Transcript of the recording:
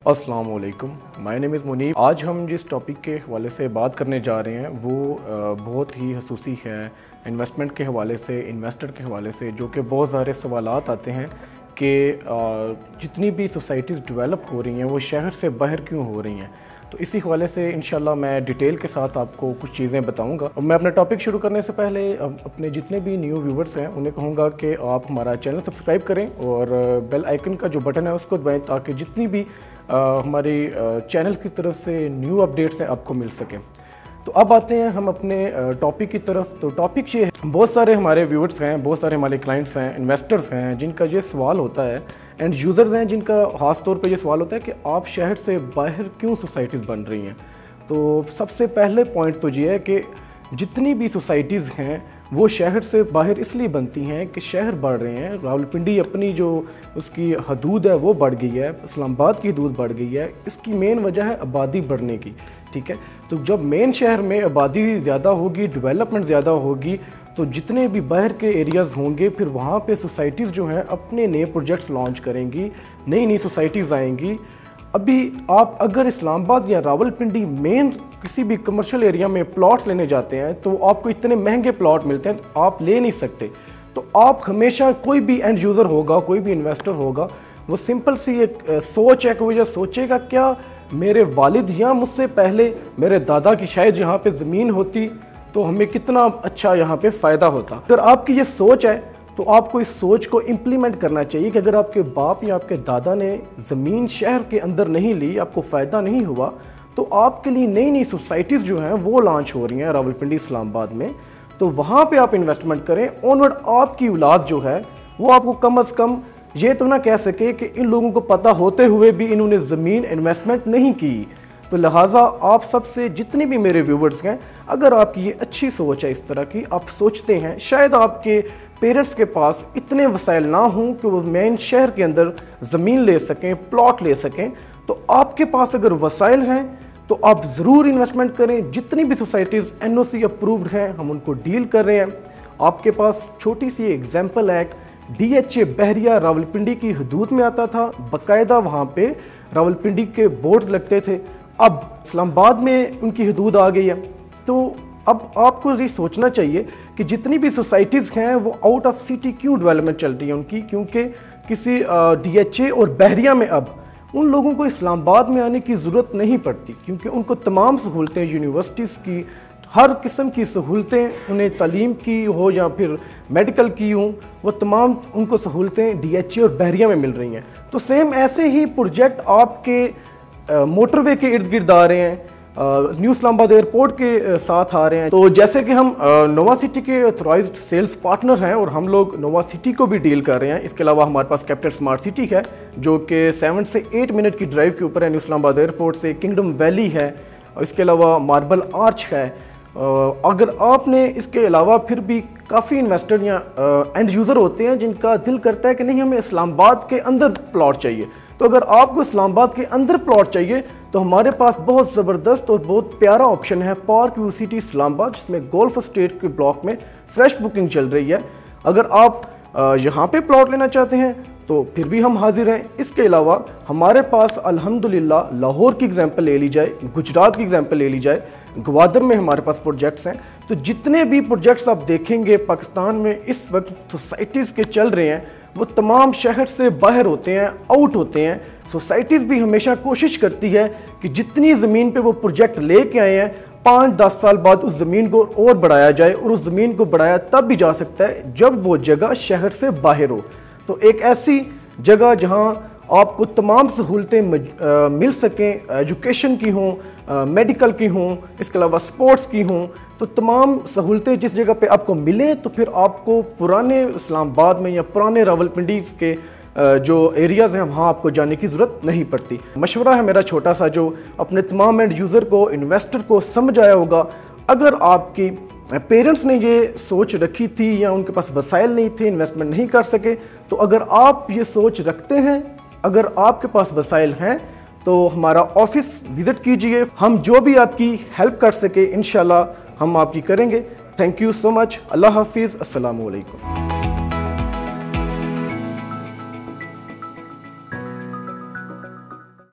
अस्सलाम वालेकुम, my name is Munib. आज हम जिस टॉपिक के हवाले से बात करने जा रहे हैं वो बहुत ही खसूसी है इन्वेस्टमेंट के हवाले से, इन्वेस्टर के हवाले से, जो कि बहुत सारे सवालात आते हैं कि जितनी भी सोसाइटीज़ डेवलप हो रही हैं वो शहर से बाहर क्यों हो रही हैं। तो इसी हवाले से इंशाल्लाह मैं डिटेल के साथ आपको कुछ चीज़ें बताऊंगा। और मैं अपना टॉपिक शुरू करने से पहले अपने जितने भी न्यू व्यूवर्स हैं उन्हें कहूँगा कि आप हमारा चैनल सब्सक्राइब करें और बेल आइकन का जो बटन है उसको दबाएं ताकि जितनी भी हमारी चैनल की तरफ से न्यू अपडेट्स हैं आपको मिल सकें। तो अब आते हैं हम अपने टॉपिक की तरफ। तो टॉपिक ये है, बहुत सारे हमारे व्यूअर्स हैं, बहुत सारे हमारे क्लाइंट्स हैं, इन्वेस्टर्स हैं जिनका ये सवाल होता है, एंड यूज़र्स हैं जिनका ख़ास तौर पे ये सवाल होता है कि आप शहर से बाहर क्यों सोसाइटीज़ बन रही हैं। तो सबसे पहले पॉइंट तो ये है कि जितनी भी सोसाइटीज़ हैं वो शहर से बाहर इसलिए बनती हैं कि शहर बढ़ रहे हैं। रावलपिंडी अपनी जो उसकी हदूद है वो बढ़ गई है, इस्लामाबाद की हदूद बढ़ गई है। इसकी मेन वजह है आबादी बढ़ने की, ठीक है। तो जब मेन शहर में आबादी ज़्यादा होगी, डेवलपमेंट ज़्यादा होगी, तो जितने भी बाहर के एरियाज़ होंगे फिर वहाँ पे सोसाइटीज़ जो हैं अपने नए प्रोजेक्ट्स लॉन्च करेंगी, नई नई सोसाइटीज़ आएंगी। अभी आप अगर इस्लामाबाद या रावलपिंडी मेन किसी भी कमर्शियल एरिया में प्लॉट्स लेने जाते हैं तो आपको इतने महंगे प्लॉट मिलते हैं, तो आप ले नहीं सकते। तो आप हमेशा, कोई भी एंड यूज़र होगा, कोई भी इन्वेस्टर होगा, वो सिंपल सी एक सोच है कि वो ये सोचेगा क्या मेरे वालिद या मुझसे पहले मेरे दादा की शायद यहाँ पे ज़मीन होती तो हमें कितना अच्छा यहाँ पे फ़ायदा होता। अगर आपकी ये सोच है तो आपको इस सोच को इम्प्लीमेंट करना चाहिए कि अगर आपके बाप या आपके दादा ने ज़मीन शहर के अंदर नहीं ली, आपको फ़ायदा नहीं हुआ, तो आपके लिए नई नई सोसाइटीज़ जो हैं वो लॉन्च हो रही हैं रावलपिंडी इस्लामाबाद में। तो वहाँ पे आप इन्वेस्टमेंट करें। ऑनवर्ड आपकी औलाद जो है वो आपको कम अज़ कम ये तो ना कह सके कि इन लोगों को पता होते हुए भी इन्होंने ज़मीन इन्वेस्टमेंट नहीं की। तो लिहाजा आप सबसे, जितने भी मेरे व्यूवर्स हैं, अगर आपकी ये अच्छी सोच है, इस तरह की आप सोचते हैं, शायद आपके पेरेंट्स के पास इतने वसाइल ना हों कि वो मेन शहर के अंदर ज़मीन ले सकें, प्लॉट ले सकें, तो आपके पास अगर वसाइल हैं तो आप ज़रूर इन्वेस्टमेंट करें। जितनी भी सोसाइटीज़ NOC अप्रूव्ड हैं हम उनको डील कर रहे हैं। आपके पास छोटी सी एग्जाम्पल है, DHA बहरिया रावलपिंडी की हदूद में आता था, बाकायदा वहाँ पे रावलपिंडी के बोर्ड्स लगते थे। अब इस्लामाबाद में उनकी हदूद आ गई है। तो अब आपको ये सोचना चाहिए कि जितनी भी सोसाइटीज़ हैं वो आउट ऑफ सिटी क्यों डेवलपमेंट चल रही है उनकी, क्योंकि किसी DHA और बहरिया में अब उन लोगों को इस्लामाबाद में आने की ज़रूरत नहीं पड़ती, क्योंकि उनको तमाम सहूलतें, यूनिवर्सिटीज़ की हर किस्म की सहूलतें, उन्हें तालीम की हो या फिर मेडिकल की हो, वो तमाम उनको सहूलतें DHA और बहरिया में मिल रही हैं। तो सेम ऐसे ही प्रोजेक्ट आपके मोटरवे के इर्द गिर्द आ रहे हैं, न्यू इस्लामाबाद एयरपोर्ट के साथ आ रहे हैं। तो जैसे कि हम नोवा सिटी के ऑथराइज्ड सेल्स पार्टनर हैं और हम लोग नोवा सिटी को भी डील कर रहे हैं। इसके अलावा हमारे पास कैपिटल स्मार्ट सिटी है जो कि 7 से 8 मिनट की ड्राइव के ऊपर है न्यू इस्लामाबाद एयरपोर्ट से। किंगडम वैली है, इसके अलावा मार्बल आर्च है। अगर आपने इसके अलावा फिर भी काफ़ी इन्वेस्टर या एंड यूज़र होते हैं जिनका दिल करता है कि नहीं हमें इस्लामाबाद के अंदर प्लॉट चाहिए, तो अगर आपको इस्लामाबाद के अंदर प्लॉट चाहिए तो हमारे पास बहुत ज़बरदस्त और बहुत प्यारा ऑप्शन है पार्क व्यू सिटी इस्लामाबाद, जिसमें गोल्फ स्टेट के ब्लॉक में फ्रेश बुकिंग चल रही है। अगर आप यहाँ पे प्लॉट लेना चाहते हैं तो फिर भी हम हाजिर हैं। इसके अलावा हमारे पास अल्हम्दुलिल्लाह लाहौर की एग्जांपल ले ली जाए, गुजरात की एग्जांपल ले ली जाए, ग्वादर में हमारे पास प्रोजेक्ट्स हैं। तो जितने भी प्रोजेक्ट्स आप देखेंगे पाकिस्तान में इस वक्त सोसाइटीज़ के चल रहे हैं वो तमाम शहर से बाहर होते हैं, आउट होते हैं। सोसाइटीज़ भी हमेशा कोशिश करती है कि जितनी ज़मीन पे वो प्रोजेक्ट लेके आए हैं 5-10 साल बाद उस ज़मीन को और बढ़ाया जाए, और उस ज़मीन को बढ़ाया तब भी जा सकता है जब वो जगह शहर से बाहर हो। तो एक ऐसी जगह जहां आपको तमाम सहूलतें मिल सकें, एजुकेशन की हों, मेडिकल की हों, इसके अलावा स्पोर्ट्स की हों, तो तमाम सहूलतें जिस जगह पे आपको मिलें तो फिर आपको पुराने इस्लामाबाद में या पुराने रावलपिंडी के जो एरियाज़ हैं वहाँ आपको जाने की ज़रूरत नहीं पड़ती। मशवरा है मेरा छोटा सा जो अपने तमाम एंड यूज़र को, इन्वेस्टर को समझ आया होगा। अगर आपकी पेरेंट्स ने ये सोच रखी थी या उनके पास वसाइल नहीं थे, इन्वेस्टमेंट नहीं कर सके, तो अगर आप ये सोच रखते हैं, अगर आपके पास वसाइल हैं तो हमारा ऑफिस विज़िट कीजिए। हम जो भी आपकी हेल्प कर सके इंशाल्लाह हम आपकी करेंगे। Thank you so much. अल्लाह हाफिज़। अस्सलामु अलैकुम।